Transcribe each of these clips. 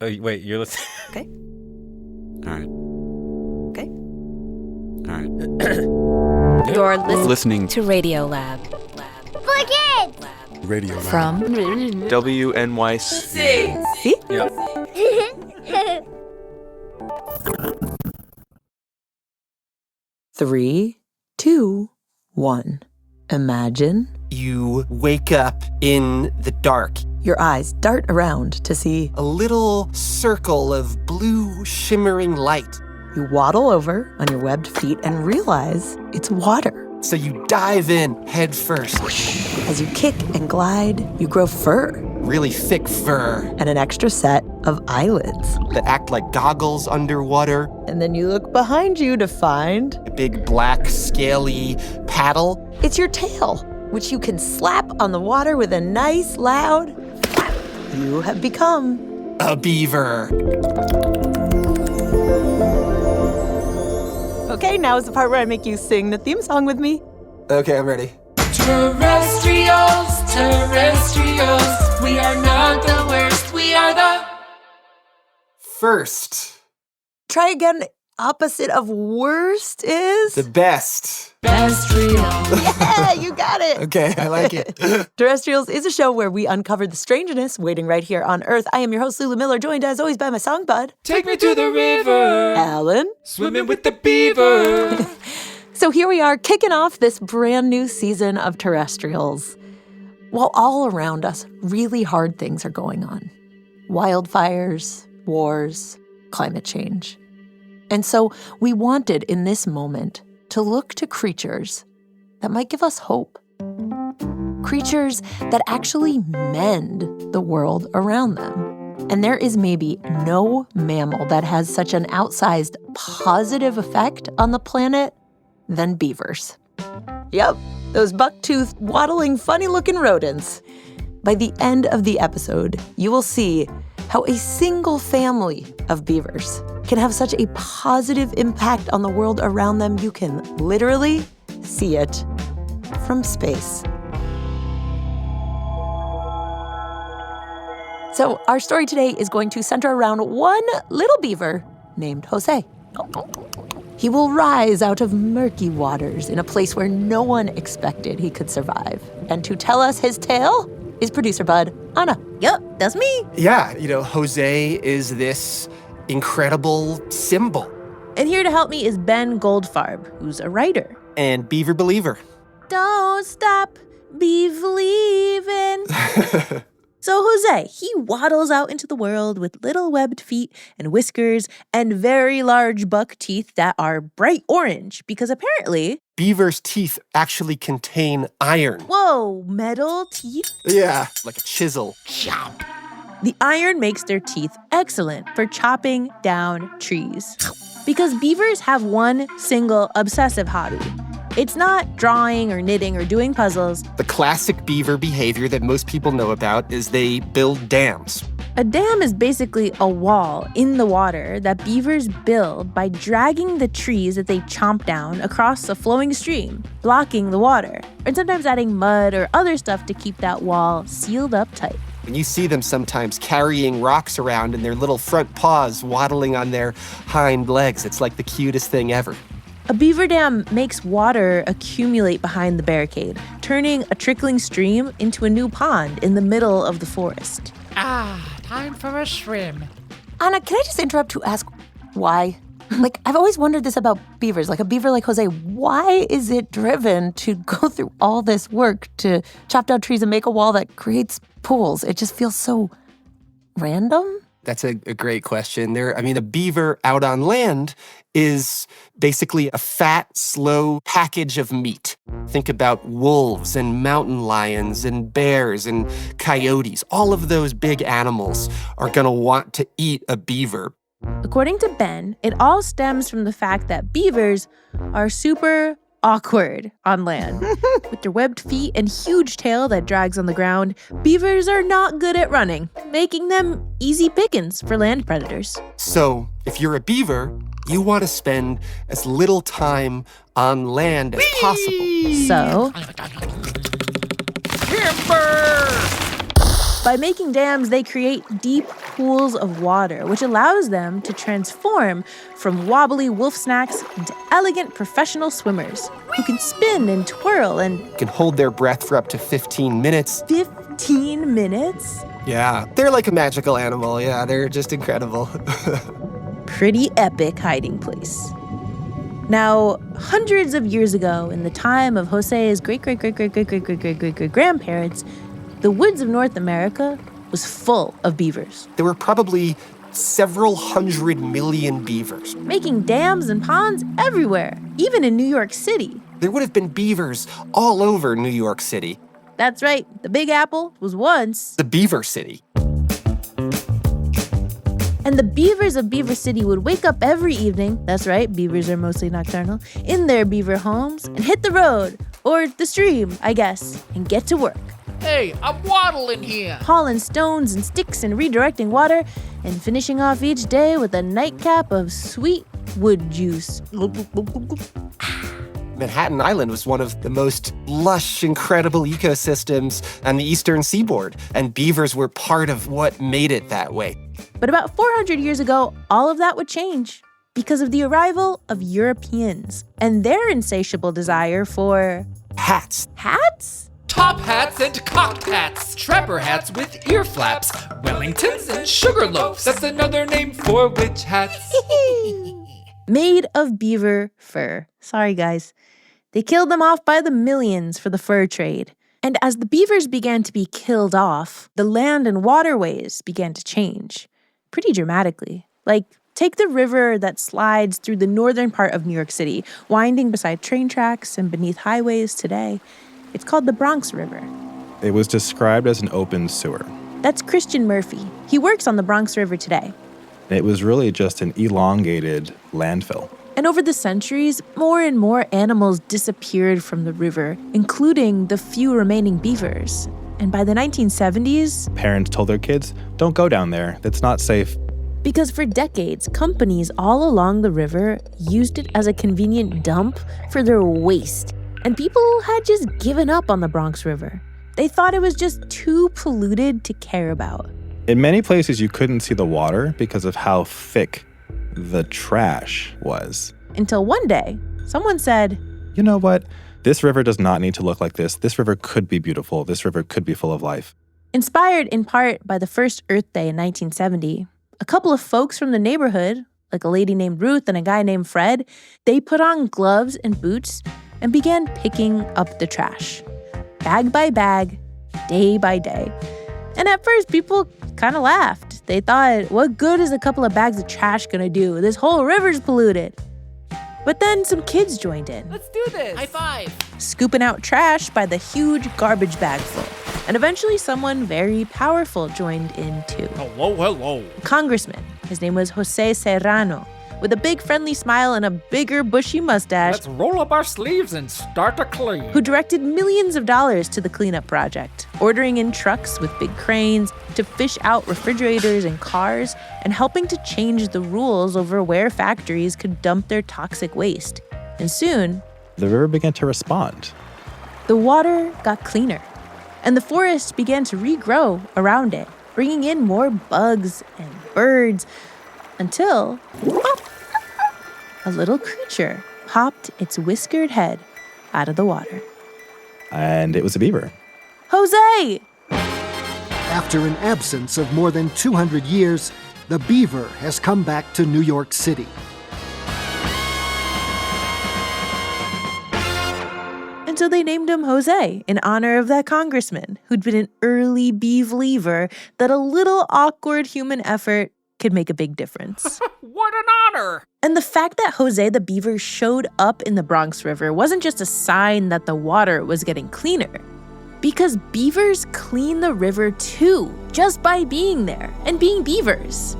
Oh, wait, you're listening? Okay. All right. Okay. All right. You're Listening to Radio Lab. For kids! Radio Lab. From WNYC. See? Yep. 3, 2, 1. Imagine You wake up in the dark. your eyes dart around to see. A little circle of blue shimmering light. You waddle over on your webbed feet and realize it's water. So you dive in head first. As you kick and glide, you grow fur Really thick fur and an extra set of eyelids. that act like goggles underwater. And then you look behind you to find A big black scaly paddle. it's your tail, which you can slap on the water with a nice loud flap. You have become A beaver. Okay, now is the part where I make you sing the theme song with me. Okay, I'm ready. Terrestrials, terrestrials, we are not the worst, we are the First. Try again. Opposite of worst is? The best. terrestrials. Yeah, you got it. Okay, I like it. Terrestrials is a show where we uncover the strangeness waiting right here on Earth. I am your host, Lulu Miller, joined as always by my song bud, Take me to the river, Alan. swimming with the beaver. So here we are, kicking off this brand new season of Terrestrials. While all around us, really hard things are going on. Wildfires, wars, climate change. And so we wanted in this moment to look to creatures that might give us hope. Creatures that actually mend the world around them. And there is maybe no mammal that has such an outsized positive effect on the planet than beavers. Yep, those buck-toothed, waddling, funny-looking rodents. By the end of the episode, you will see how a single family of beavers can have such a positive impact on the world around them, you can literally see it from space. So our story today is going to center around one little beaver named José. He will rise out of murky waters in a place where no one expected he could survive. And to tell us his tale is producer bud, Ana. Yep, that's me. Yeah, Jose is this incredible symbol. And here to help me is Ben Goldfarb, who's a writer. And beaver believer. Don't stop believing. So Jose, he waddles out into the world with little webbed feet and whiskers and very large buck teeth that are bright orange because apparently... Beaver's teeth actually contain iron. Whoa, metal teeth? Yeah, like a chisel. Chop. The iron makes their teeth excellent for chopping down trees. Because beavers have one single obsessive hobby. It's not drawing or knitting or doing puzzles. The classic beaver behavior that most people know about is they build dams. A dam is basically a wall in the water that beavers build by dragging the trees that they chomp down across a flowing stream, blocking the water, and sometimes adding mud or other stuff to keep that wall sealed up tight. And you see them sometimes carrying rocks around in their little front paws, waddling on their hind legs. It's like the cutest thing ever. A beaver dam makes water accumulate behind the barricade, turning a trickling stream into a new pond in the middle of the forest. Time for a swim. Ana, can I just interrupt to ask why? I've always wondered this about beavers. Like a beaver like Jose, why is it driven to go through all this work to chop down trees and make a wall that creates pools? It just feels so random. That's a great question. A beaver out on land is basically a fat, slow package of meat. Think about wolves and mountain lions and bears and coyotes. All of those big animals are going to want to eat a beaver. According to Ben, it all stems from the fact that beavers are super awkward on land. With their webbed feet and huge tail that drags on the ground, beavers are not good at running, making them easy pickings for land predators. So, if you're a beaver, you want to spend as little time on land as possible. So, by making dams, they create deep, pools of water, which allows them to transform from wobbly wolf snacks into elegant professional swimmers who can spin and twirl and Can hold their breath for up to 15 minutes. 15 minutes? Yeah, they're like a magical animal. Yeah, they're just incredible. Pretty epic hiding place. Now, hundreds of years ago, in the time of José's great-great-great-great-great-great-great-great-grandparents, the woods of North America was full of beavers, There were probably several 100 million beavers. making dams and ponds everywhere, even in New York City. There would have been beavers all over New York City, That's right, the Big Apple was once. the Beaver City. And the beavers of Beaver City would wake up every evening, that's right, beavers are mostly nocturnal, in their beaver homes and hit the road, or the stream, I guess, and get to work. Hey, I'm waddling here. Hauling stones and sticks and redirecting water, and finishing off each day with a nightcap of sweet wood juice. Manhattan Island was one of the most lush, incredible ecosystems on the eastern seaboard, and beavers were part of what made it that way. But about 400 years ago, all of that would change because of the arrival of Europeans and their insatiable desire for Hats. hats? Top hats and cocked hats. Trapper hats with ear flaps. Wellingtons and sugar loaves. That's another name for witch hats. Made of beaver fur. Sorry, guys. They killed them off by the millions for the fur trade. And as the beavers began to be killed off, the land and waterways began to change pretty dramatically. Like, take the river that slides through the northern part of New York City, winding beside train tracks and beneath highways today. It's called the Bronx River. It was described as an open sewer. That's Christian Murphy. He works on the Bronx River today. It was really just an elongated landfill. And over the centuries, more and more animals disappeared from the river, including the few remaining beavers. And by the 1970s, Parents told their kids, don't go down there, that's not safe. because for decades, companies all along the river used it as a convenient dump for their waste. And people had just given up on the Bronx River. They thought it was just too polluted to care about. In many places, you couldn't see the water because of how thick the trash was. Until one day, someone said, You know what? This river does not need to look like this. This river could be beautiful. This river could be full of life. inspired in part by the first Earth Day in 1970, a couple of folks from the neighborhood, like a lady named Ruth and a guy named Fred, they put on gloves and boots and began picking up the trash, bag by bag, day by day. And at first, people kind of laughed. They thought, what good is a couple of bags of trash gonna do? This whole river's polluted. But then some kids joined in, Let's do this. High five. scooping out trash by the huge garbage bag full. And eventually someone very powerful joined in too. Hello. A congressman. His name was José Serrano, with a big friendly smile and a bigger bushy mustache, Let's roll up our sleeves and start to clean. who directed millions of dollars to the cleanup project, ordering in trucks with big cranes to fish out refrigerators and cars, and helping to change the rules over where factories could dump their toxic waste. And soon, The river began to respond. the water got cleaner, and the forest began to regrow around it, bringing in more bugs and birds, until a little creature popped its whiskered head out of the water. And it was a beaver. Jose! After an absence of more than 200 years, the beaver has come back to New York City. And so they named him Jose in honor of that congressman who'd been an early believer that a little awkward human effort could make a big difference. What an honor. And the fact that Jose the beaver showed up in the Bronx River wasn't just a sign that the water was getting cleaner, because beavers clean the river too, just by being there and being beavers.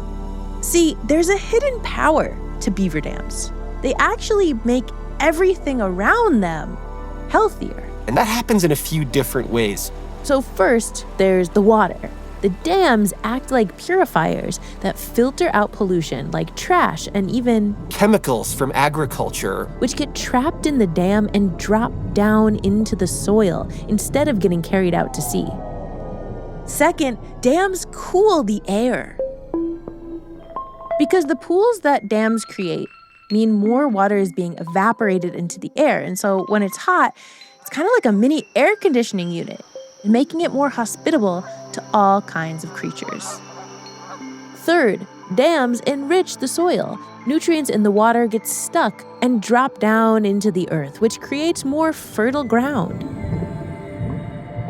See, there's a hidden power to beaver dams. They actually make everything around them healthier. And that happens in a few different ways. So first, there's the water. The dams act like purifiers that filter out pollution like trash and even Chemicals from agriculture. which get trapped in the dam and drop down into the soil instead of getting carried out to sea. Second, dams cool the air. because the pools that dams create mean more water is being evaporated into the air. And so when it's hot, it's kind of like a mini air conditioning unit and making it more hospitable to all kinds of creatures. Third, dams enrich the soil. Nutrients in the water get stuck and drop down into the earth, which creates more fertile ground.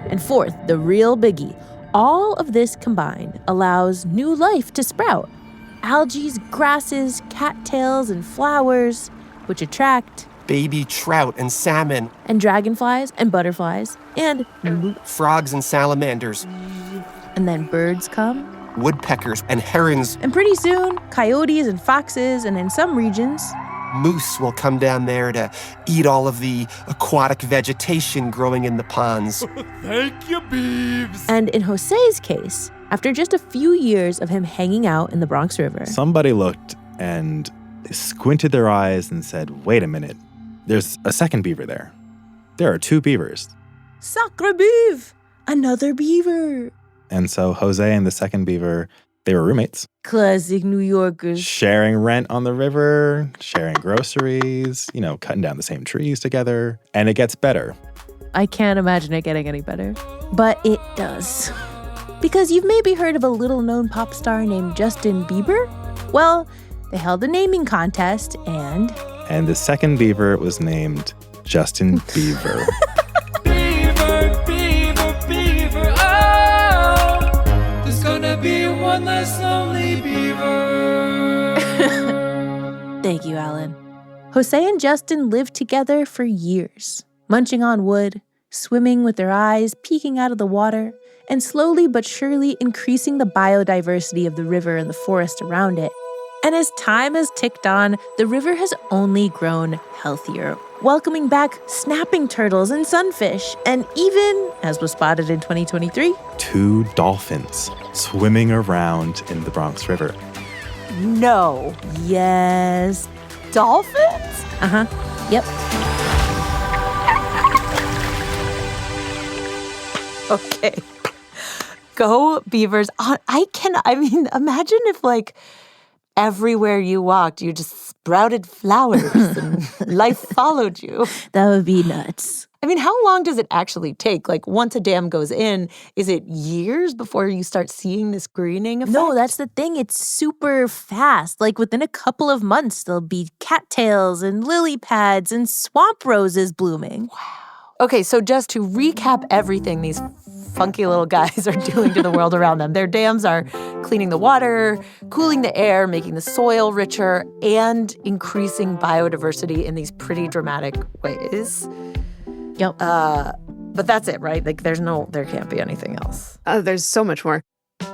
And fourth, the real biggie, all of this combined allows new life to sprout. Algae, grasses, cattails, and flowers, which attract Baby trout and salmon. and dragonflies and butterflies and Frogs and salamanders. and then birds come. Woodpeckers and herons. And pretty soon, coyotes and foxes, and in some regions, Moose will come down there to eat all of the aquatic vegetation growing in the ponds. Thank you, Beavs. and in José's case, after just a few years of him hanging out in the Bronx River, Somebody looked and squinted their eyes and said, wait a minute, there's a second beaver there. There are two beavers. Sacre beef! Another beaver! And so Jose and the second beaver, they were roommates, Classic New Yorkers. sharing rent on the river, sharing groceries, cutting down the same trees together. And it gets better. I can't imagine it getting any better. But it does. Because you've maybe heard of a little-known pop star named Justin Bieber? Well, they held a naming contest and And the second beaver was named Justin Bieber. Beaver, beaver, beaver, oh! There's gonna be one less lonely beaver. Thank you, Alan. Jose and Justin lived together for years, munching on wood, swimming with their eyes peeking out of the water, and slowly but surely increasing the biodiversity of the river and the forest around it. And as time has ticked on, the river has only grown healthier, welcoming back snapping turtles and sunfish, and even, as was spotted in 2023, 2 dolphins swimming around in the Bronx River. No. yes, Dolphins? yep. Okay. Go Beavers. Imagine if everywhere you walked, you just sprouted flowers and life followed you. That would be nuts. How long does it actually take? Once a dam goes in, is it years before you start seeing this greening effect? No, that's the thing. It's super fast. Within a couple of months, there'll be cattails and lily pads and swamp roses blooming. Okay, so just to recap everything these funky little guys are doing to the world around them. Their dams are cleaning the water, cooling the air, making the soil richer, and increasing biodiversity in these pretty dramatic ways. Yep. But that's it, right? There can't be anything else. There's so much more.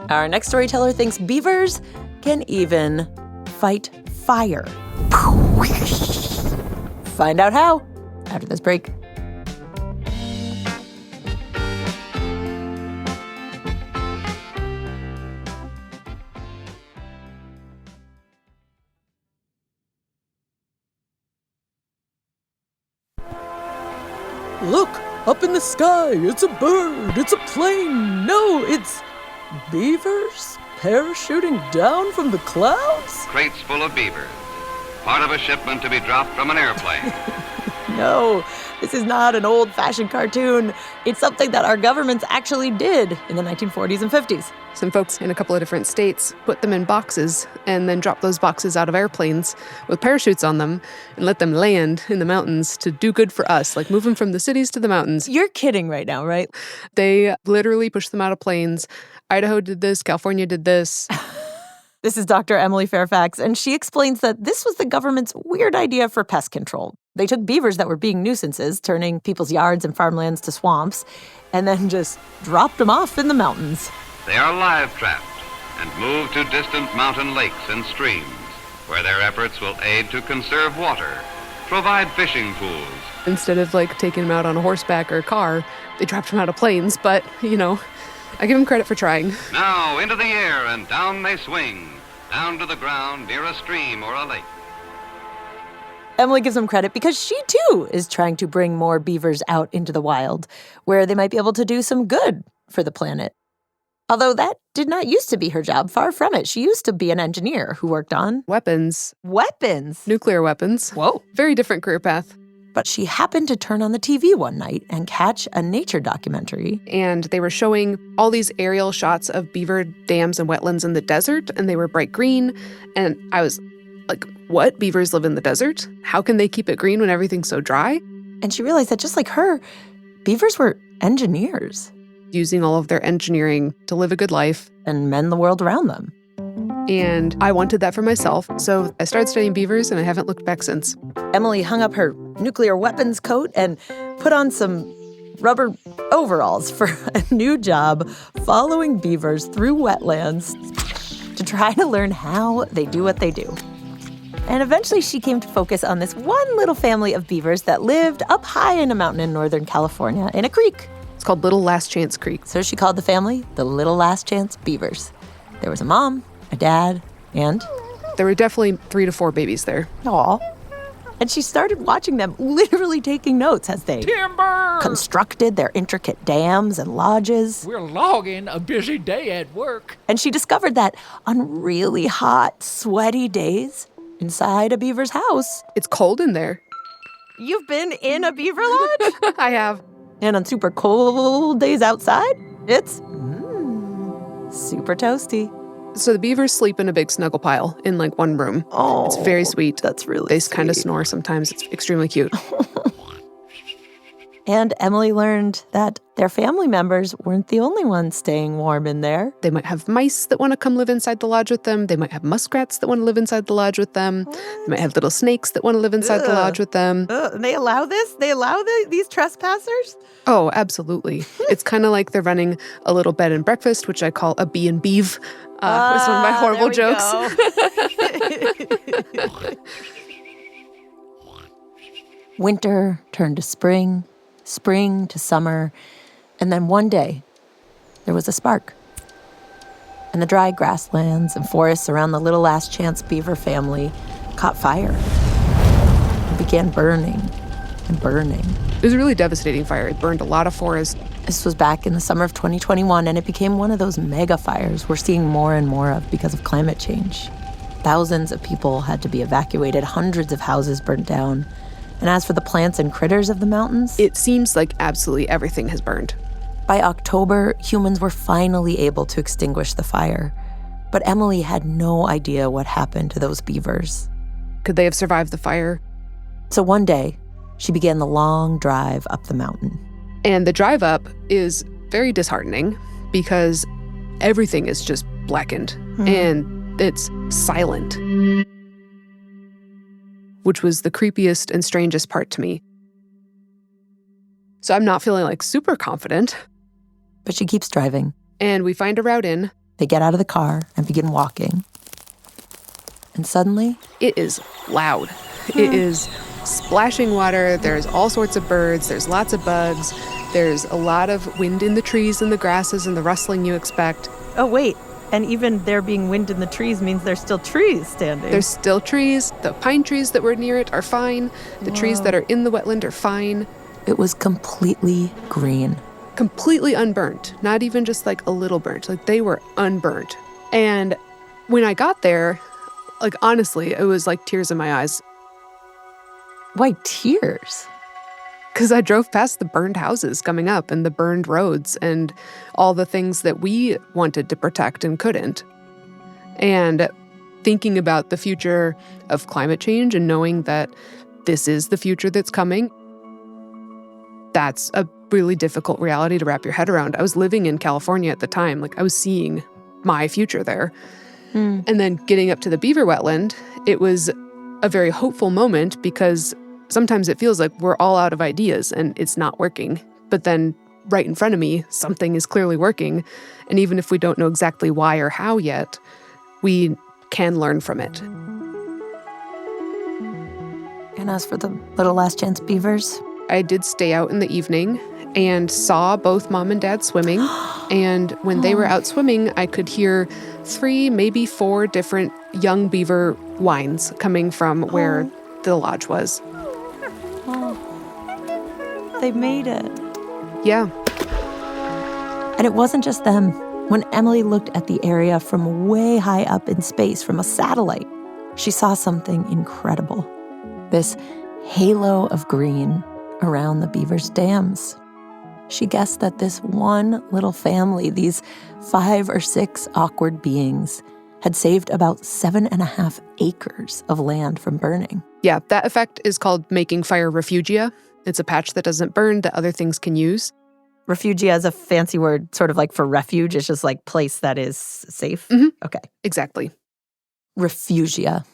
Our next storyteller thinks beavers can even fight fire. Find out how after this break. Look, up in the sky, it's a bird, it's a plane. No, it's beavers parachuting down from the clouds? Crates full of beavers. Part of a shipment to be dropped from an airplane. No, this is not an old-fashioned cartoon. It's something that our governments actually did in the 1940s and 50s. Some folks in a couple of different states put them in boxes and then dropped those boxes out of airplanes with parachutes on them and let them land in the mountains to do good for us, move them from the cities to the mountains. You're kidding right now, right? They literally pushed them out of planes. Idaho did this, California did this. This is Dr. Emily Fairfax, and she explains that this was the government's weird idea for pest control. They took beavers that were being nuisances, turning people's yards and farmlands to swamps, and then just dropped them off in the mountains. They are live trapped and moved to distant mountain lakes and streams, where their efforts will aid to conserve water, provide fishing pools. Instead of taking them out on a horseback or a car, they dropped them out of planes, but, I give them credit for trying. Now into the air and down they swing, down to the ground near a stream or a lake. Emily gives them credit because she, too, is trying to bring more beavers out into the wild, where they might be able to do some good for the planet. Although that did not used to be her job, far from it. She used to be an engineer who worked on Weapons. weapons. Nuclear weapons. Whoa. Very different career path. But she happened to turn on the TV one night and catch a nature documentary. And they were showing all these aerial shots of beaver dams and wetlands in the desert, and they were bright green. And I was like, what? Beavers live in the desert? How can they keep it green when everything's so dry? And she realized that just like her, beavers were engineers. Using all of their engineering to live a good life. And mend the world around them. And I wanted that for myself, so I started studying beavers, and I haven't looked back since. Emily hung up her nuclear weapons coat and put on some rubber overalls for a new job following beavers through wetlands to try to learn how they do what they do. And eventually she came to focus on this one little family of beavers that lived up high in a mountain in Northern California in a creek. It's called Little Last Chance Creek. So she called the family the Little Last Chance Beavers. There was a mom, a dad, and... There were definitely 3 to 4 babies there. Aw. And she started watching them literally taking notes as they constructed their intricate dams and lodges. We're logging a busy day at work. And she discovered that on really hot, sweaty days inside a beaver's house... It's cold in there. You've been in a beaver lodge? I have. And on super cold days outside, it's super toasty. So the beavers sleep in a big snuggle pile in like one room. Oh, it's very sweet. That's really They sweet. kind of snore sometimes. It's extremely cute. And Emily learned that their family members weren't the only ones staying warm in there. They might have mice that want to come live inside the lodge with them. They might have muskrats that want to live inside the lodge with them. They might have little snakes that want to live inside the lodge with them. And they allow this? They allow these trespassers? Oh, absolutely. It's kind of like they're running a little bed and breakfast, which I call a bee and beeve. It's one of my horrible jokes. Winter turned to spring, spring to summer, and then one day, there was a spark. And the dry grasslands and forests around the Little Last Chance Beaver family caught fire and began burning and burning. It was a really devastating fire. It burned a lot of forest. This was back in the summer of 2021, and it became one of those mega fires we're seeing more and more of because of climate change. Thousands of people had to be evacuated, hundreds of houses burnt down. And as for the plants and critters of the mountains, it seems like absolutely everything has burned. By October, humans were finally able to extinguish the fire. But Emily had no idea what happened to those beavers. Could they have survived the fire? So one day, she began the long drive up the mountain. And the drive up is very disheartening because everything is just blackened and it's silent, which was the creepiest and strangest part to me. So I'm not feeling like super confident. But she keeps driving. And we find a route in. They get out of the car and begin walking. And suddenly... It is loud. It is splashing water. There's all sorts of birds. There's lots of bugs. There's a lot of wind in the trees and the grasses and the rustling you expect. Oh, wait. And even there being wind in the trees means there's still trees standing. There's still trees. The pine trees that were near it are fine. The trees that are in the wetland are fine. It was completely green. Completely unburnt. Not even just like a little burnt. Like they were unburnt. And when I got there, like honestly, it was like tears in my eyes. Why tears? Because I drove past the burned houses coming up and the burned roads and all the things that we wanted to protect and couldn't. And thinking about the future of climate change and knowing that this is the future that's coming, that's a really difficult reality to wrap your head around. I was living in California at the time. Like I was seeing my future there. And then getting up to the beaver wetland, it was a very hopeful moment because sometimes it feels like we're all out of ideas and it's not working. But then right in front of me, something is clearly working. And even if we don't know exactly why or how yet, we can learn from it. And as for the Little Last Chance beavers? I did stay out in the evening and saw both mom and dad swimming. And when they were out swimming, I could hear 3, maybe 4 different young beaver whines coming from where the lodge was. They made it. Yeah. And it wasn't just them. When Emily looked at the area from way high up in space from a satellite, she saw something incredible. This halo of green around the beavers' dams. She guessed that this one little family, these 5 or 6 awkward beings, had saved about 7.5 acres of land from burning. Yeah, that effect is called making fire refugia. It's a patch that doesn't burn that other things can use. Refugia is a fancy word, sort of like for refuge. It's just like place that is safe. Mm-hmm. Okay. Exactly. Refugia.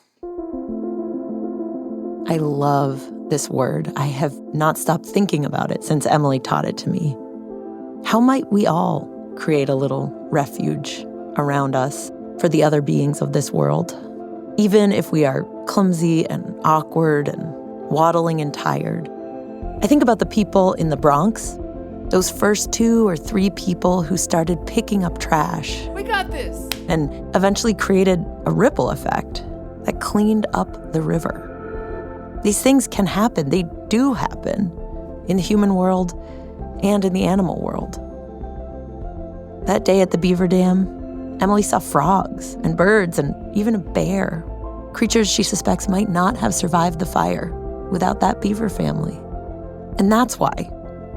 I love this word. I have not stopped thinking about it since Emily taught it to me. How might we all create a little refuge around us for the other beings of this world? Even if we are clumsy and awkward and waddling and tired. I think about the people in the Bronx, those first 2 or 3 people who started picking up trash. We got this. And eventually created a ripple effect that cleaned up the river. These things can happen. They do happen in the human world and in the animal world. That day at the beaver dam, Emily saw frogs and birds and even a bear, creatures she suspects might not have survived the fire without that beaver family. And that's why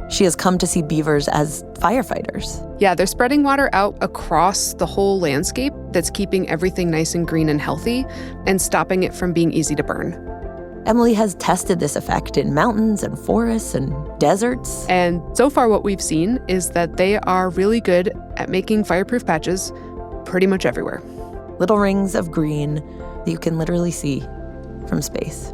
she has come to see beavers as firefighters. Yeah, they're spreading water out across the whole landscape that's keeping everything nice and green and healthy and stopping it from being easy to burn. Emily has tested this effect in mountains and forests and deserts. And so far what we've seen is that they are really good at making fireproof patches pretty much everywhere. Little rings of green that you can literally see from space.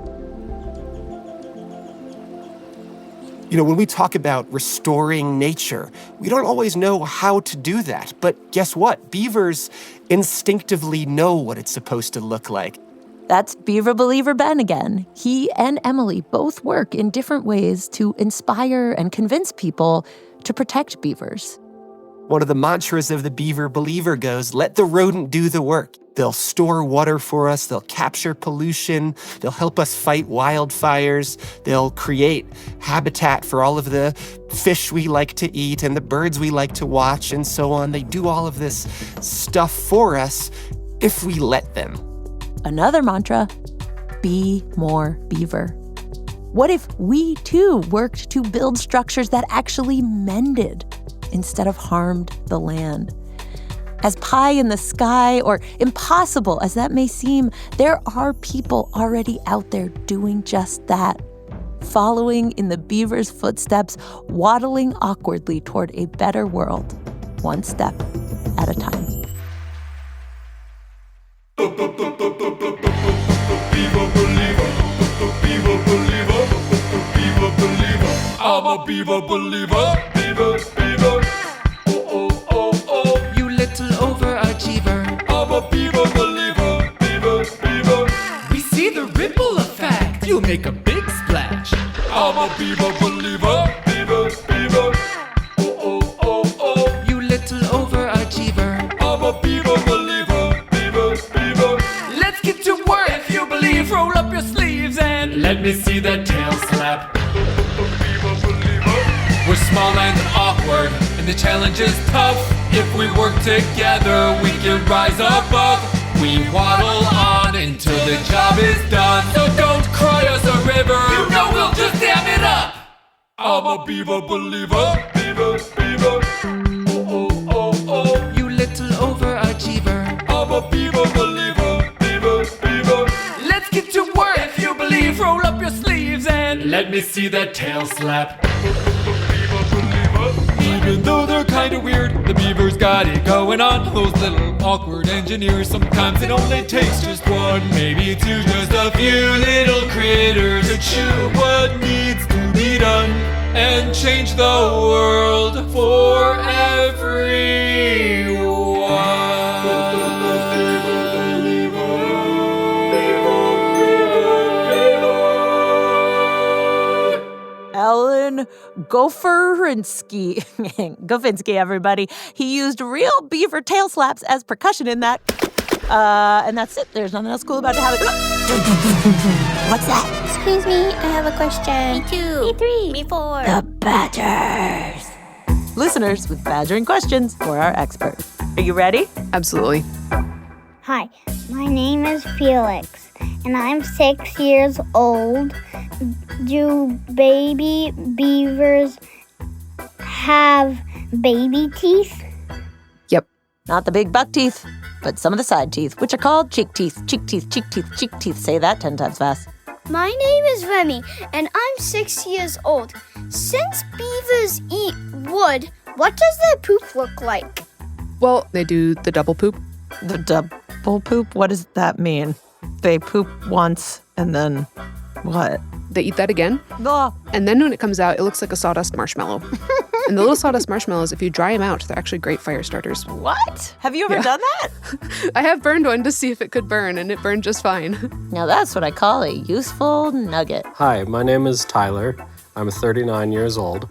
You know, when we talk about restoring nature, we don't always know how to do that. But guess what? Beavers instinctively know what it's supposed to look like. That's Beaver Believer Ben again. He and Emily both work in different ways to inspire and convince people to protect beavers. One of the mantras of the Beaver Believer goes, let the rodent do the work. They'll store water for us, they'll capture pollution, they'll help us fight wildfires, they'll create habitat for all of the fish we like to eat and the birds we like to watch and so on. They do all of this stuff for us if we let them. Another mantra, be more beaver. What if we too worked to build structures that actually mended instead of harmed the land? As pie in the sky or impossible as that may seem, there are people already out there doing just that, following in the beaver's footsteps, waddling awkwardly toward a better world, one step at a time. I'm a beaver believer, beaver, beaver. Oh, oh, oh, oh, you little overachiever. I'm a beaver believer, beaver, beaver. We see the ripple effect. You'll make a big splash. I'm a beaver believer, beaver, beaver. Oh, oh, oh, oh, you little overachiever. I'm a beaver believer, beaver, beaver. Let's get to work. If you believe, roll up your sleeves and let me see that tail slap. We're small and awkward, and the challenge is tough. If we work together, we can rise above. We waddle on until the job is done. So don't cry us a river, you know we'll just dam it up. I'm a beaver believer, beaver, beaver. Oh, oh, oh, oh, you little overachiever. I'm a beaver believer, beaver, beaver. Let's get to work. If you believe, roll up your sleeves and let me see that tail slap. Even though they're kinda weird, the beavers got it going on. Those little awkward engineers, sometimes it only takes just one, maybe two, just a few little critters to chew what needs to be done and change the world for everyone. Alan Gofinski, everybody. He used real beaver tail slaps as percussion in that. And that's it. There's nothing else cool about it. What's that? Excuse me, I have a question. Me too. Me 3. Me 4. The Badgers. Listeners with badgering questions for our expert. Are you ready? Absolutely. Hi, my name is Felix, and I'm 6 years old. Do baby beavers have baby teeth? Yep. Not the big buck teeth, but some of the side teeth, which are called cheek teeth, cheek teeth, cheek teeth, cheek teeth. Say that 10 times fast. My name is Remy, and I'm 6 years old. Since beavers eat wood, what does their poop look like? Well, they do the double poop. The double poop? What does that mean? They poop once and then what? They eat that again. Ugh. And then when it comes out, it looks like a sawdust marshmallow. And the little sawdust marshmallows, if you dry them out, they're actually great fire starters. What? Have you ever done that? I have burned one to see if it could burn, and it burned just fine. Now that's what I call a useful nugget. Hi, my name is Tyler. I'm 39 years old.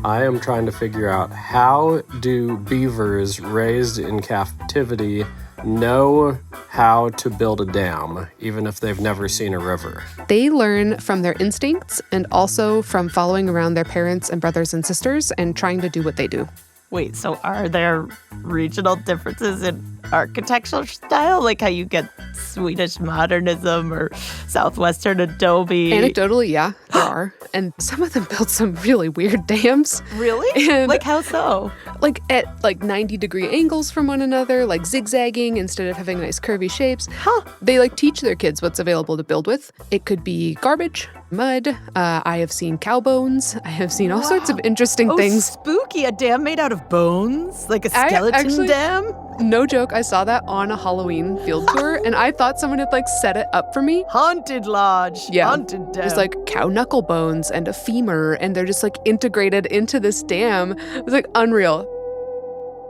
I am trying to figure out, how do beavers raised in captivity know how to build a dam, even if they've never seen a river? They learn from their instincts and also from following around their parents and brothers and sisters and trying to do what they do. Wait, so are there regional differences in architectural style? Like how you get Swedish modernism or Southwestern adobe? Anecdotally, yeah, there are. And some of them built some really weird dams. Really? And like how so? Like at 90-degree angles from one another, like zigzagging instead of having nice curvy shapes. Huh. They teach their kids what's available to build with. It could be garbage, mud. I have seen cow bones. I have seen all sorts of interesting things. Spooky. A dam made out of bones? Like a skeleton dam? No joke, I saw that on a Halloween field tour, and I thought someone had set it up for me. Haunted lodge. Yeah. Haunted dam. There's cow knuckle bones and a femur, and they're just integrated into this dam. It's unreal.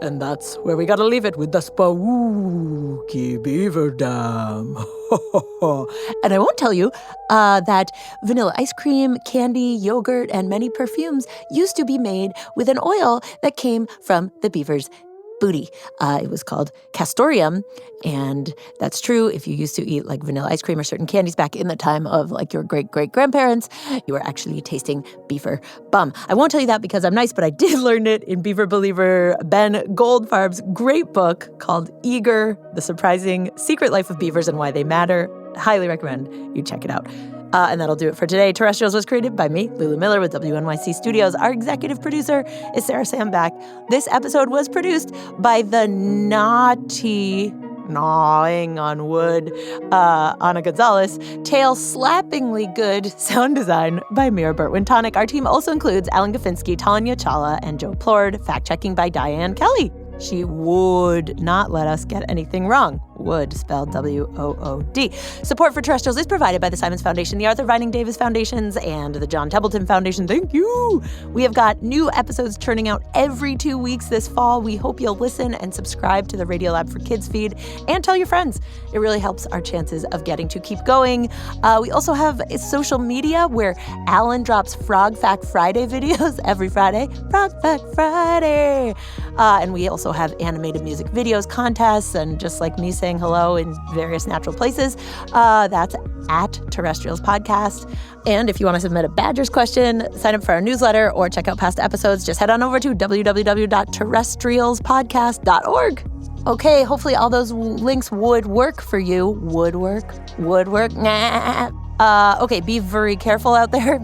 And that's where we gotta leave it, with the spooky beaver dam. And I won't tell you that vanilla ice cream, candy, yogurt, and many perfumes used to be made with an oil that came from the beaver's booty. It was called castoreum, and that's true. If you used to eat vanilla ice cream or certain candies back in the time of your great-great-grandparents, you were actually tasting beaver bum. I won't tell you that because I'm nice, but I did learn it in Beaver Believer Ben Goldfarb's great book called Eager, The Surprising Secret Life of Beavers and Why They Matter. Highly recommend you check it out. And that'll do it for today. Terrestrials was created by me, Lulu Miller, with WNYC Studios. Our executive producer is Sarah Sandbach. This episode was produced by the naughty, gnawing on wood, Ana González. Tail-slappingly good sound design by Mira Burt-Wintonick. Our team also includes Alan Gafinsky, Tanya Chawla, and Joe Plord. Fact-checking by Diane Kelly. She would not let us get anything wrong. Would, spelled W-O-O-D. Support for Terrestrials is provided by the Simons Foundation, the Arthur Vining Davis Foundations, and the John Templeton Foundation. Thank you! We have got new episodes churning out every 2 weeks this fall. We hope you'll listen and subscribe to the Radiolab for Kids feed and tell your friends. It really helps our chances of getting to keep going. We also have social media where Alan drops Frog Fact Friday videos every Friday. Frog Fact Friday! And we also have animated music videos, contests, and just me saying hello in various natural places. That's at Terrestrials Podcast. And if you want to submit a Badgers question, sign up for our newsletter, or check out past episodes, just head on over to www.terrestrialspodcast.org. Okay, hopefully all those links would work for you. Would work. Nah. Okay, be very careful out there.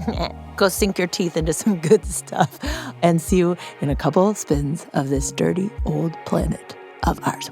Go sink your teeth into some good stuff. And see you in a couple spins of this dirty old planet of ours.